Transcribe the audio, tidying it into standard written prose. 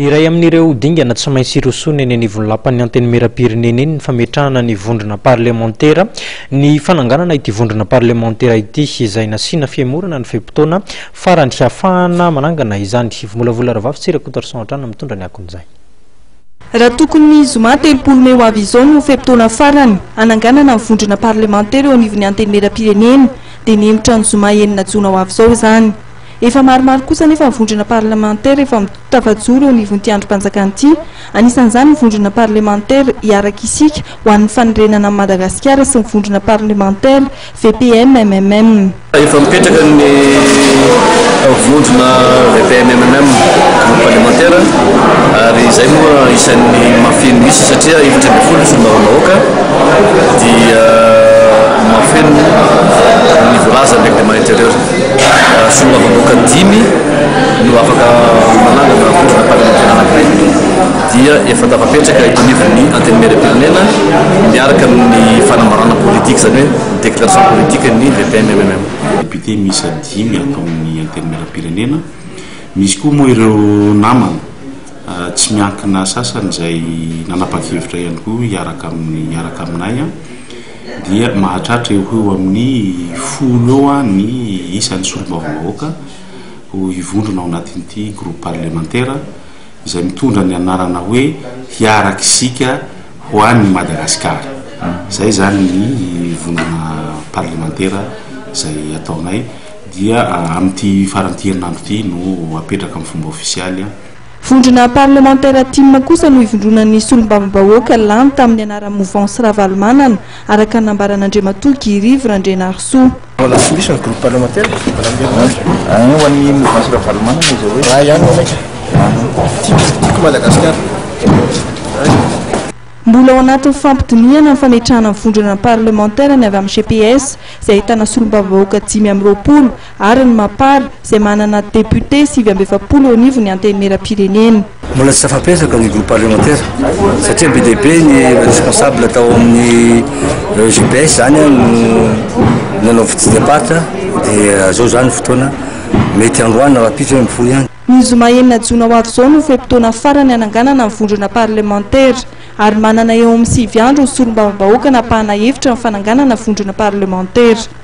Iray amin'ireo dingana tsy maintsy rosoany eny anivon'ny lapan'ny anteny mera-pirenena eny ny fametrahana ny vondrona parlementaire ny fananganana ity vondrona parlementaire ity izay nasiana fiamorana ny feim-potoana farany hafahana manangana izany. Volavola ravavy tsirakotarson atrana mitondra ny akon'izay. Raha tokony zoma 30 Mey ho avy izao no feim-potoana farany ananganana ny vondrona parlementaire eo anivon'ny anteny mera-pirenena dia nihemitra ny zoma enina jona ho avy izao izany. Efa maromaro kosa nefa ny vondrona parlementaire efa mitafajoro eo anivon'ity androm-panjakana ity. Anisan'izany ny vondrona parlementaire hiaraka isika ho an'ny fanirenana amin'ny Madagasikara sy ny vondrona parlementaire VPM MMM. Efa mipetraka ny vondrona VPM MMM parlementaire ary izay moa isan'ny mafeny misy satria 7 solombavam-bahoaka dia mafeny ny voalaza ndraiky dia maintérieur solombavam-bahoaka 10 no afaka manangana vondrona parlementaire anankiray dia efa tafapetraka itonivon'ny anteny mera-pirenena miaraka amin'ny fanambarana politique zany hoe déclaration politique ny VPM MMM. Député misy 10 ataon'ny anteny mera-pirenena. Misy koa moa ireo namana tsy miankina sasany izay nanapa-kevitra ihany koa hiaraka aminay dia mahatratra eo amin'ny 10 eo ny isan'ny solombavam-bahoaka ho hivondrona ao anatin'ity groupe parlementaire izay mitondra ny anarana hoe hiaraka isika ho an'ny Madagasikara. Zay zany ny vondrona parlementaire izay ataonay dia amin'ity faranty herinandro ity no apetraka amin'ny fomba ofisialy. Vondrona parlementaire Tim kosa no hivondronan'ny solombavam-bahoaka lany tamin'ny anarana mouvance Ravalomanana araka ny nambaran'Andriamatoa Girivo Randrenarsoa. Voilà, misy groupe parlementaire. Ho an'ny mouvance Ravalomanana izy hoe. Ihany tiako Madagasikara. Mbola ao anatin'ny fampidiniana ny fametrahana ny vondrona parlementaire ny avy amin'ny GPS izay ahitana solombavam-bahoaka 520 ary ny mapara izay manana député 720 eo anivon'ny anteny mera-pirenena. Mbola tsy tafapetraka ny groupe parlementaire satria BDP ny responsable atao amin'ny GPS zany nanao fitsidapatra dia zao zany fotoana mety androany rapitra hoe mifoy ihany. Ny zoma enina jona ho avy izao no feim-potoana farany ananganana ny vondrona parlementaire ary manana eo amin'ny 7 andro ny solombavam-bahoaka napahana hevitra ny fananganana vondrona parlementaire.